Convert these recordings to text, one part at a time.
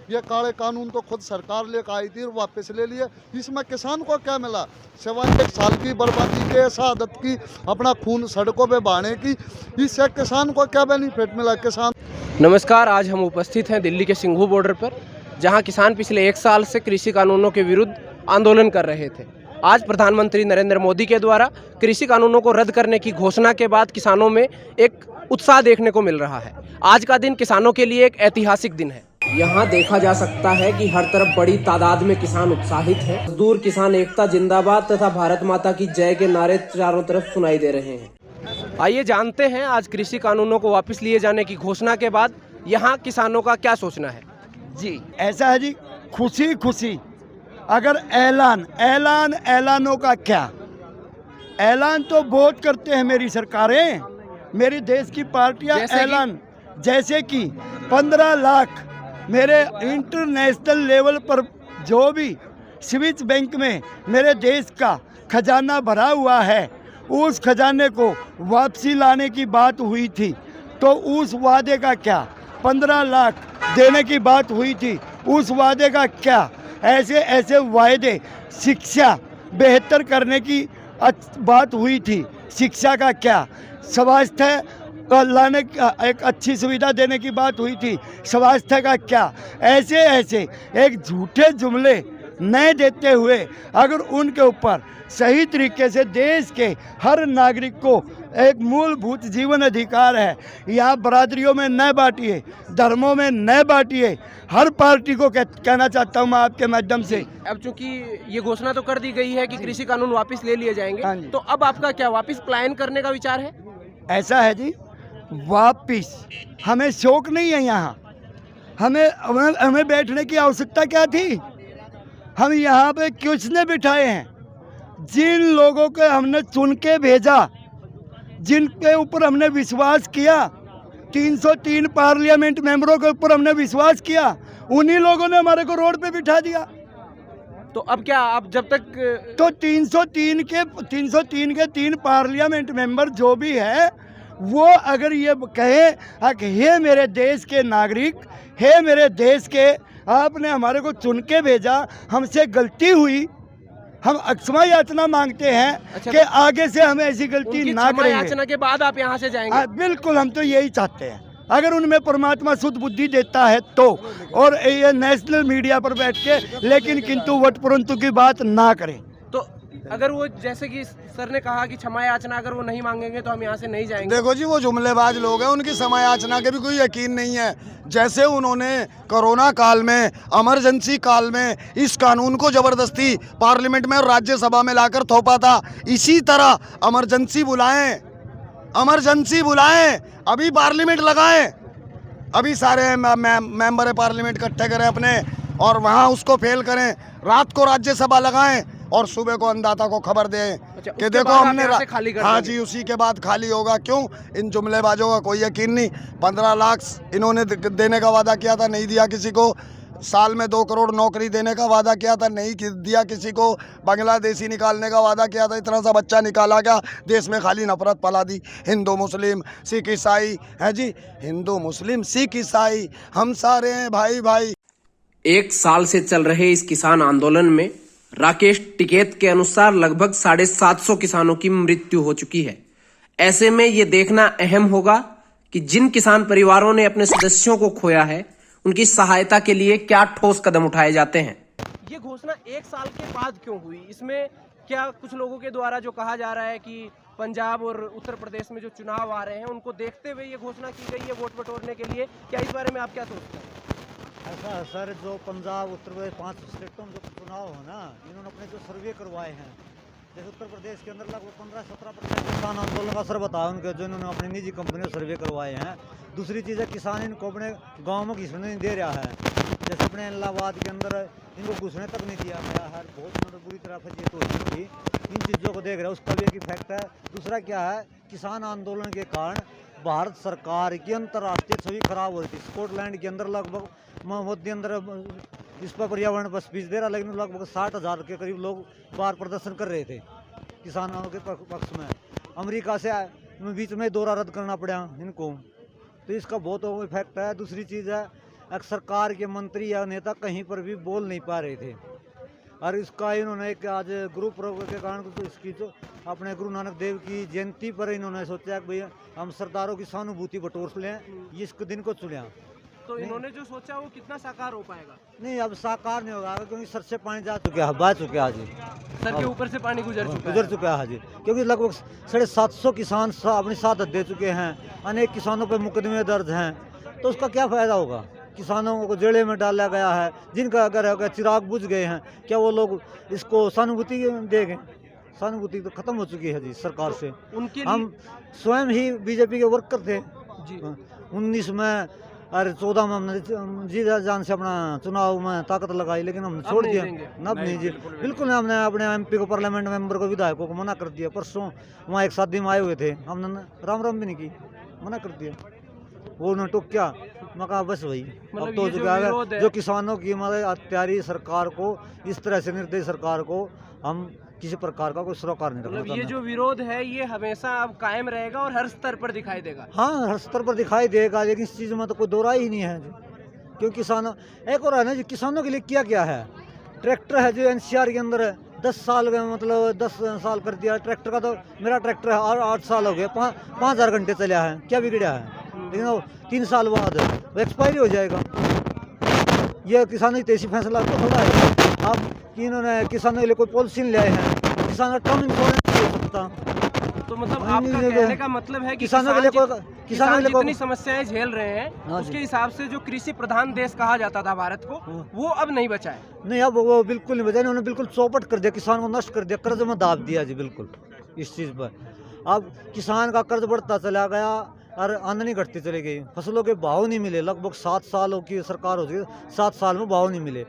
ये काले कानून तो खुद सरकार लेकर आई थी और वापस ले लिए। इसमें किसान को क्या मिला सिवाय 1 साल की बर्बादी के, शहादत की, अपना खून सड़कों पे बहाने की। इससे किसान को क्या बेनिफिट मिला? किसान नमस्कार, आज हम उपस्थित हैं दिल्ली के सिंघू बॉर्डर पर, जहां किसान पिछले 1 साल से कृषि कानूनों के विरुद्ध आंदोलन कर रहे थे। आज प्रधानमंत्री नरेंद्र मोदी के द्वारा कृषि कानूनों को रद्द करने की घोषणा के बाद किसानों में एक उत्साह देखने को मिल रहा है। आज का दिन किसानों के लिए एक ऐतिहासिक दिन है। यहाँ देखा जा सकता है कि हर तरफ बड़ी तादाद में किसान उत्साहित हैं। मजदूर किसान एकता जिंदाबाद तथा भारत माता की जय के नारे चारों तरफ सुनाई दे रहे हैं। आइए जानते हैं आज कृषि कानूनों को वापस लिए जाने की घोषणा के बाद यहाँ किसानों का क्या सोचना है। जी ऐसा है जी, खुशी खुशी अगर ऐलानों का क्या ऐलान तो बहुत करते हैं मेरी सरकारें, मेरी देश की पार्टियां ऐलान, जैसे कि 15 लाख मेरे इंटरनेशनल लेवल पर जो भी स्विस बैंक में मेरे देश का खजाना भरा हुआ है, उस खजाने को वापसी लाने की बात हुई थी, तो उस वादे का क्या? 15 लाख देने की बात हुई थी, उस वादे का क्या? ऐसे ऐसे वायदे, शिक्षा बेहतर करने की बात हुई थी, शिक्षा का क्या? स्वास्थ्य लाने एक अच्छी सुविधा देने की बात हुई थी, स्वास्थ्य का क्या? ऐसे ऐसे एक झूठे जुमले नहीं देते हुए अगर उनके ऊपर सही तरीके से देश के हर नागरिक को एक मूलभूत जीवन अधिकार है, यहाँ बरादरियों में न बांटिए, धर्मों में न बांटिए, हर पार्टी को कहना चाहता हूँ मैं आपके माध्यम से। अब चूंकि ये घोषणा तो कर दी गई है कि कृषि कानून वापस ले लिए जाएंगे, तो अब आपका क्या वापस पलायन करने का विचार है? ऐसा है जी, वापिस हमें शौक नहीं है यहाँ, हमें बैठने की आवश्यकता क्या थी? हम यहाँ पे किसने बिठाए हैं? जिन लोगों को हमने चुन के भेजा, जिनके ऊपर हमने विश्वास किया, 303 पार्लियामेंट मेंबरों के ऊपर हमने विश्वास किया, उन्हीं लोगों ने हमारे को रोड पे बिठा दिया। तो अब क्या, अब जब तक तो 303 के 3 पार्लियामेंट मेंबर जो भी है, वो अगर ये कहे कि हे मेरे देश के नागरिक, हे मेरे देश के, आपने हमारे को चुन के भेजा, हमसे गलती हुई, हम क्षमा याचना मांगते हैं कि आगे से हमें ऐसी गलती ना करेंगे। याचना के बाद आप यहाँ से जाएंगे? बिल्कुल, हम तो यही चाहते हैं, अगर उनमें परमात्मा शुद्ध बुद्धि देता है तो, और ये नेशनल मीडिया पर बैठ के लेकिन किंतु वट परंतु की बात ना करें। तो अगर वो, जैसे कि सर ने कहा कि क्षमा याचना अगर वो नहीं मांगेंगे तो हम यहाँ से नहीं जाएंगे। देखो जी, वो जुमलेबाज लोग हैं, उनकी क्षमा याचना के भी कोई यकीन नहीं है। जैसे उन्होंने कोरोना काल में, इमरजेंसी काल में इस कानून को जबरदस्ती पार्लियामेंट में और राज्यसभा में लाकर थोपा था, इसी तरह इमरजेंसी बुलाएं, अभी पार्लियामेंट लगाएं, अभी सारे मेंबर पार्लियामेंट इकट्ठे करें अपने और वहाँ उसको फेल करें, रात को राज्यसभा लगाएं और सुबह को अन्नदाता को खबर दें कि देखो हमने हाँ जी, उसी के बाद खाली होगा। क्यों? इन जुमलेबाजों का कोई यकीन नहीं। 15 लाख इन्होंने देने का वादा किया था, नहीं दिया किसी को। साल में 2 करोड़ नौकरी देने का वादा किया था, नहीं दिया किसी को। बांग्लादेशी निकालने का वादा किया था, इतना सा बच्चा निकाला गया, देश में खाली नफरत फैला दी। हिंदू मुस्लिम सिख ईसाई है जी, हिंदू मुस्लिम सिख ईसाई हम सारे हैं भाई भाई। 1 साल से चल रहे इस किसान आंदोलन में राकेश टिकैत के अनुसार लगभग 750 किसानों की मृत्यु हो चुकी है। ऐसे में ये देखना अहम होगा कि जिन किसान परिवारों ने अपने सदस्यों को खोया है, उनकी सहायता के लिए क्या ठोस कदम उठाए जाते हैं। ये घोषणा 1 साल के बाद क्यों हुई? इसमें क्या कुछ लोगों के द्वारा जो कहा जा रहा है कि पंजाब और उत्तर प्रदेश में जो चुनाव आ रहे हैं, उनको देखते हुए ये घोषणा की गई है वोट बटोरने के लिए, क्या इस बारे में आप क्या सोचते हैं? ऐसा है सर, जो पंजाब उत्तर प्रदेश 5 स्टेटों में जो चुनाव हो ना, इन्होंने अपने जो सर्वे करवाए हैं, जैसे उत्तर प्रदेश के अंदर लगभग 15-17% किसान आंदोलन का असर बताया उनके, जो इन्होंने अपनी निजी कंपनी में सर्वे करवाए हैं। दूसरी चीज़ है, किसान इनको अपने गाँव में घुसने नहीं दे रहा है। जैसे अपने इलाहाबाद के अंदर इनको घुसने तक नहीं दिया गया है, बहुत मतलब बुरी तरह फजीयत हो रही थी। इन चीज़ों को देख रहे हैं, उसका भी एक इफेक्ट है। दूसरा क्या है, किसान आंदोलन के कारण भारत सरकार की अंतर्राष्ट्रीय छवि खराब हो रही थी। स्कॉटलैंड के अंदर लगभग मोदी अंदर इस पर पर्यावरण पर स्पीच दे रहा, लेकिन लगभग 60,000 के करीब लोग बाहर प्रदर्शन कर रहे थे किसानों के पक्ष में। अमेरिका से बीच में दौरा रद्द करना पड़ा इनको, तो इसका बहुत इफेक्ट है। दूसरी चीज़ है, एक सरकार के मंत्री या नेता कहीं पर भी बोल नहीं पा रहे थे। और इसका इन्होंने एक आज गुरु पर्व के कारण तो इसकी तो अपने गुरु नानक देव की जयंती पर इन्होंने सोचा कि भैया हम सरदारों की सहानुभूति बटोर लें, इस दिन को चुनिया। तो इन्होंने जो सोचा वो कितना साकार हो पाएगा? नहीं, अब साकार नहीं होगा क्योंकि सर से पानी जा चुका है, बह चुका है हाजी, सर के ऊपर से पानी गुजर चुका है हाजी। क्योंकि लगभग 750 किसान अपनी शहादत दे चुके हैं, अनेक किसानों पर मुकदमे दर्ज हैं, तो उसका क्या फ़ायदा होगा? किसानों को जेल में डाला गया है, जिनका अगर चिराग बुझ गए हैं, क्या वो लोग इसको सहानुभूति देंगे? सहानुभूति तो खत्म हो चुकी है जी सरकार से। उनके हम स्वयं ही बीजेपी के वर्कर थे जी। 19 में और 14 में हमने जी जान से अपना चुनाव में ताकत लगाई, लेकिन हमने छोड़ दिया। अब नहीं जी, बिल्कुल नहीं। हमने अपने एमपी को, पार्लियामेंट मेंबर को, विधायकों को मना कर दिया। परसों वहाँ एक शादी में आए हुए थे, हमने राम राम भी नहीं की, मना कर दिया। वो उन्होंने टोक क्या, मैं कहा बस वही अब तो हो चुका है। जो किसानों की हमारे अत्याचारी सरकार को, इस तरह से निर्दयी सरकार को हम किसी प्रकार का कोई सरोकार नहीं रखना। ये जो विरोध है ये हमेशा अब कायम रहेगा और हर स्तर पर दिखाई देगा। हाँ, हर स्तर पर दिखाई देगा, लेकिन इस चीज़ में तो कोई दो राय ही नहीं है जी। क्योंकि किसानों एक और है ना जी, किसानों के लिए किया क्या है? ट्रैक्टर है जो एनसीआर के अंदर है, 10 साल का मतलब 10 साल कर दिया ट्रैक्टर का। तो मेरा ट्रैक्टर है और 8 साल हो गए, 5000 घंटे चला है, क्या बिगड़ा है? लेकिन वो 3 साल बाद वो एक्सपायरी हो जाएगा। ये किसानों की तेजी फैसला तो थोड़ा है। अब इन्होंने किसानों के लिए कोई पॉलिसी नहीं लाए हैं, किसान का टर्म इंश्योरेंस नहीं हो सकता। तो मतलब आपका कहने का मतलब है कि किसानों के लिए किसान जितनी समस्याएं झेल रहे हैं, हाँ उसके हिसाब से जो कृषि प्रधान देश कहा जाता था भारत को, वो अब नहीं बचा है। नहीं, अब वो बिल्कुल नहीं बचा। इन्होंने बिल्कुल चौपट कर दिया, किसान को नष्ट कर दिया, कर्ज में दाब दिया जी बिल्कुल इस चीज़ पर। अब किसान का कर्ज बढ़ता चला गया और आमदनी घटती चली गई, फसलों के भाव नहीं मिले। लगभग 7 सालों की सरकार हो चुकी, 7 साल में भाव नहीं मिले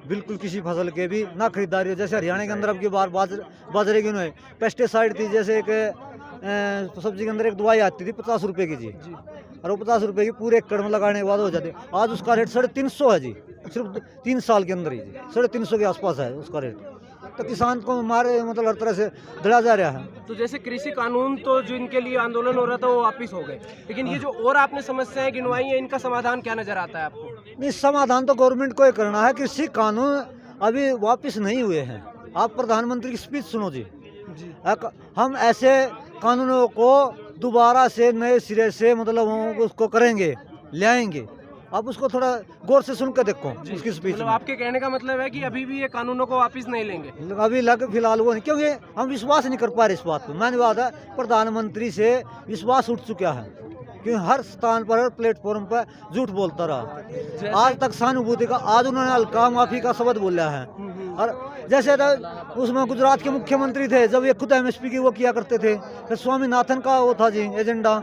बिल्कुल किसी फसल के भी, ना खरीदारी हो। जैसे हरियाणा के अंदर अब की बार बाजरे की उन्होंने पेस्टिसाइड थी, जैसे एक सब्जी के अंदर एक दवाई आती थी 50 रुपए की जी, और वो 50 रुपए की पूरे एकड़ में लगाने के बाद हो जाते। आज उसका रेट 350 है जी, सिर्फ 3 साल के अंदर ही जी 350 के आसपास है उसका रेट। तो किसान को मारे मतलब हर तरह से धड़ा जा रहा है। तो जैसे कृषि कानून तो जो इनके लिए आंदोलन हो रहा था वो वापिस हो गए, लेकिन ये जो और आपने समस्याएं गिनवाई है, इनका समाधान क्या नजर आता है आपको? नहीं, समाधान तो गवर्नमेंट को ही करना है। कृषि कानून अभी वापस नहीं हुए हैं। आप प्रधानमंत्री की स्पीच सुनो जी। हम ऐसे कानूनों को दोबारा से नए सिरे से मतलब उसको करेंगे, ले आएंगे। आप उसको थोड़ा गौर से सुन कर देखो उसकी स्पीच। मतलब आपके कहने का मतलब है कि अभी भी ये कानूनों को वापस नहीं लेंगे? अभी लग फिलहाल वो नहीं, क्योंकि हम विश्वास नहीं कर पा रहे इस बात पर। मैंने बात है, प्रधानमंत्री से विश्वास उठ चुका है, क्योंकि हर स्थान पर, हर प्लेटफॉर्म पर झूठ बोलता रहा। आज तक सहानुभूति का, आज उन्होंने हल्का माफी का शब्द बोला है। और जैसे उसमें गुजरात के मुख्यमंत्री थे, जब ये खुद एमएसपी की वो किया करते थे, फिर स्वामीनाथन का वो था जी एजेंडा,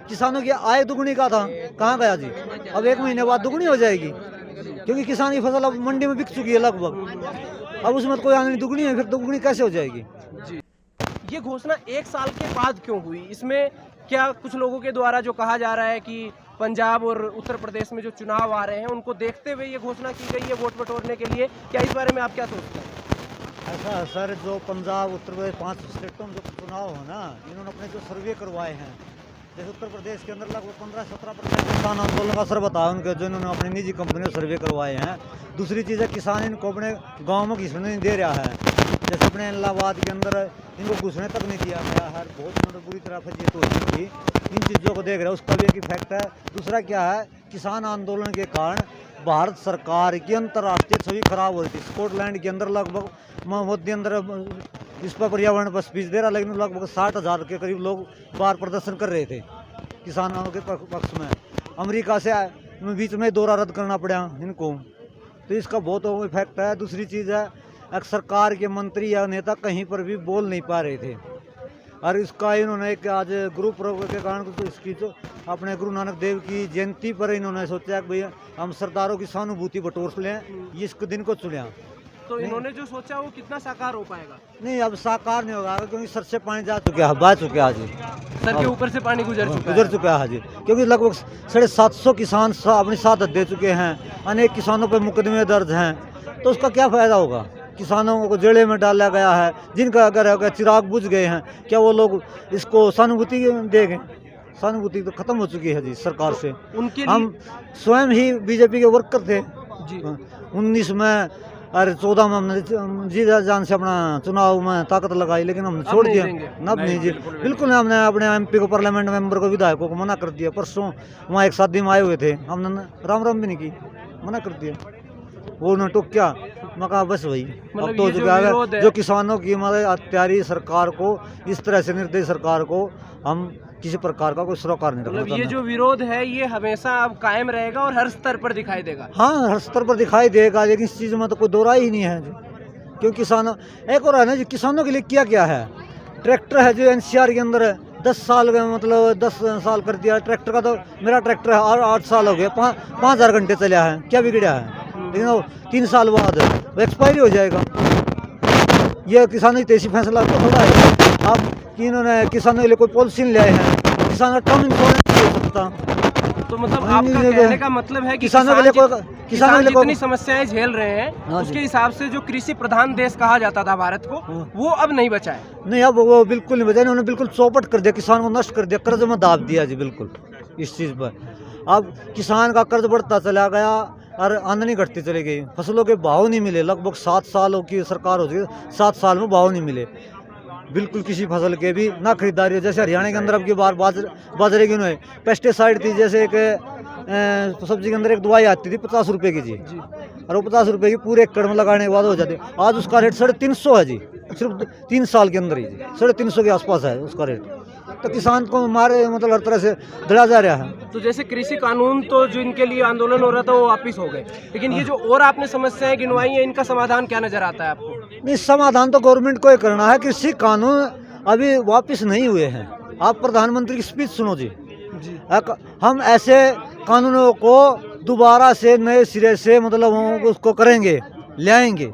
किसानों की आय दुगुनी का था, कहाँ गया जी? अब 1 महीने बाद दुगुनी हो जाएगी, क्योंकि किसान की फसल अब मंडी में बिक चुकी है लगभग। अब उसमें कोई आमदनी दुगुनी है, फिर दुगुनी कैसे हो जाएगी? ये घोषणा 1 साल के बाद क्यों हुई? इसमें क्या कुछ लोगों के द्वारा जो कहा जा रहा है कि पंजाब और उत्तर प्रदेश में जो चुनाव आ रहे हैं उनको देखते हुए ये घोषणा की गई है वोट बटोरने के लिए, क्या इस बारे में आप क्या सोचते हैं? ऐसा है सर, जो पंजाब उत्तर प्रदेश 5 स्टेटों में जो चुनाव हो ना, इन्होंने अपने जो सर्वे करवाए हैं, जैसे उत्तर प्रदेश के अंदर लगभग 15-17% किसान आंदोलन का असर बताया उनके, जो इन्होंने अपनी निजी कंपनियों सर्वे करवाए हैं। दूसरी चीज़ है, किसान इनको अपने गाँव में घुसने नहीं दे रहा है। जैसे अपने इलाहाबाद के अंदर इनको घुसने तक नहीं दिया गया है, बहुत बुरी तरह फजीयत हो चुकी थी। इन चीज़ों को देख रहे हैं, उसका भी एक इफेक्ट है। दूसरा क्या है, किसान आंदोलन के कारण भारत सरकार की अंतर्राष्ट्रीय छवि खराब हो रही थी। स्कॉटलैंड के अंदर लगभग मोदी अंदर इस पर पर्यावरण पर स्पीच दे रहा, लेकिन लगभग 60,000 के करीब लोग बाहर प्रदर्शन कर रहे थे किसानों के पक्ष में। अमेरिका से बीच में दौरा रद्द करना पड़ा इनको, तो इसका बहुत इफेक्ट है। दूसरी चीज़ है, एक सरकार के मंत्री या नेता कहीं पर भी बोल नहीं पा रहे थे, और इसका इन्होंने एक आज गुरु पर्व के कारण तो इसकी तो अपने गुरु नानक देव की जयंती पर इन्होंने सोचा कि भैया हम सरदारों की सहानुभूति बटोर लें, इस दिन को चुनिया। तो इन्होंने जो सोचा वो कितना साकार हो पाएगा? नहीं, अब साकार नहीं होगा, क्योंकि सर से पानी जा चुका है, बह चुका है जी, सर के ऊपर से पानी गुजर चुका है जी। क्योंकि लगभग 750 किसान अपनी शहादत दे चुके हैं, अनेक किसानों पर मुकदमे दर्ज हैं, तो उसका क्या फ़ायदा होगा? किसानों को जेल में डाला गया है, जिनका अगर चिराग बुझ गए हैं, क्या वो लोग इसको सहानुभूति देंगे? सहानुभूति तो खत्म हो चुकी है जी सरकार से। उनके हम स्वयं ही बीजेपी के वर्कर थे जी 19 में और 14 में हमने जी जान से अपना चुनाव में ताकत लगाई, लेकिन हमने छोड़ नहीं दिया। देंगे। अब नहीं जी, बिल्कुल हमने अपने एमपी को, पार्लियामेंट मेंबर को, विधायकों को मना कर दिया। परसों वहाँ एक शादी में आए हुए थे, हमने राम राम भी नहीं की, मना कर दिया। वो उन्होंने टोक क्या, मैं कहा बस वही मतलब अब तो ये जो जो क्या विरोध है है- जो किसानों की मतलब अत्याचारी सरकार को, इस तरह से निर्दयी सरकार को हम किसी प्रकार का कोई सरोकार नहीं रखना मतलब ये चाहते। जो विरोध है ये हमेशा अब कायम रहेगा और हर स्तर पर दिखाई देगा। हाँ, हर स्तर पर दिखाई देगा, लेकिन इस चीज़ में तो कोई दो राय ही नहीं है जी। क्योंकि किसानों, एक और है ना जी, किसानों के लिए किया क्या है। ट्रैक्टर है जो एनसीआर के अंदर है, 10 साल का मतलब 10 साल कर दिया ट्रैक्टर का। तो मेरा ट्रैक्टर है और 8 साल हो गए, 5,000 घंटे चला है, क्या बिगड़ा है। लेकिन वो 3 साल बाद वो एक्सपायरी हो जाएगा। ये किसानों की तेजी फैसला तो थोड़ा है। अब कि इन्होंने किसानों के लिए कोई पॉलिसी नहीं लाए हैं, किसान का टर्म इंश्योरेंस नहीं हो सकता। तो मतलब नहीं, आपका नहीं, कहने का मतलब है कि किसानों के लिए कोई- किसान किसानों के लिए कोई- जितनी समस्याएं झेल रहे हैं हाँ जी। उसके हिसाब से जो कृषि प्रधान देश कहा जाता था भारत को, हाँ। वो अब नहीं बचा है। नहीं, अब वो बिल्कुल नहीं बचा। उन्होंने बिल्कुल चौपट कर दिया, किसान को नष्ट कर दिया, कर्ज में दाब दिया जी बिल्कुल इस चीज़ पर। अब किसान का कर्ज बढ़ता चला गया और आमदनी घटती चली गई, फसलों के भाव नहीं मिले। लगभग 7 सालों की सरकार हो चुकी, 7 साल में भाव नहीं मिले बिल्कुल किसी फसल के भी, ना खरीदारी हो। जैसे हरियाणा के अंदर अब की बार बाजरे की उन्होंने पेस्टिसाइड थी, जैसे एक सब्जी के अंदर एक दवाई आती थी 50 रुपए की जी, और वो 50 रुपए की पूरे एकड़ में लगाने के बाद हो जाती। आज उसका रेट 350 है जी, सिर्फ 3 साल के अंदर ही जी 350 के आसपास है उसका रेट। तो किसान को मारे मतलब हर तरह से धड़ा जा रहा है। तो जैसे कृषि कानून तो जो इनके लिए आंदोलन हो रहा था वो वापिस हो गए, लेकिन ये जो और आपने समस्याएं गिनवाई हैं इनका समाधान क्या नजर आता है आपको? नहीं, समाधान तो गवर्नमेंट को ही करना है। कृषि कानून अभी वापस नहीं हुए हैं। आप प्रधानमंत्री की स्पीच सुनो जी। हम ऐसे कानूनों को दोबारा से नए सिरे से मतलब हम उसको करेंगे, ले आएंगे।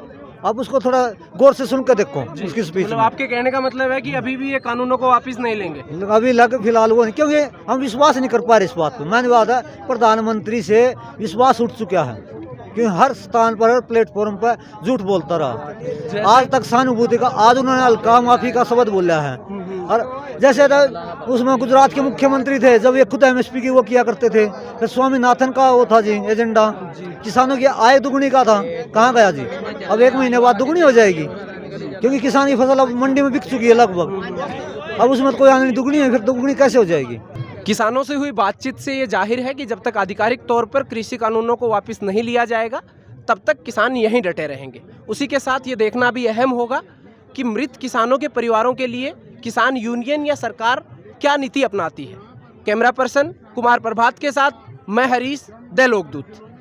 आप उसको थोड़ा गौर से सुन कर देखो उसकी स्पीच मतलब में। आपके कहने का मतलब है कि अभी भी ये कानूनों को वापस नहीं लेंगे? अभी लग फिलहाल वो नहीं, क्योंकि हम विश्वास नहीं कर पा रहे इस बात को। मैंने बात है, प्रधानमंत्री से विश्वास उठ चुका है, क्योंकि हर स्थान पर, हर प्लेटफॉर्म पर झूठ बोलता रहा। आज तक सहानुभूति का, आज उन्होंने हल्का माफी का शब्द बोला है। और जैसे उसमें गुजरात के मुख्यमंत्री थे, जब ये खुद एमएसपी की वो किया करते थे, फिर स्वामीनाथन का वो था जी एजेंडा, किसानों की आय दुगुनी का था, कहाँ गया जी? अब 1 महीने बाद दुगुनी हो जाएगी, क्योंकि किसान की फसल अब मंडी में बिक चुकी है लगभग। अब उसमें कोई आमदनी दुगुनी है, फिर दुगुनी कैसे हो जाएगी? किसानों से हुई बातचीत से ये जाहिर है कि जब तक आधिकारिक तौर पर कृषि कानूनों को वापस नहीं लिया जाएगा तब तक किसान यहीं डटे रहेंगे। उसी के साथ ये देखना भी अहम होगा कि मृत किसानों के परिवारों के लिए किसान यूनियन या सरकार क्या नीति अपनाती है। कैमरा पर्सन कुमार प्रभात के साथ मैं हरीश, द लोकदूत।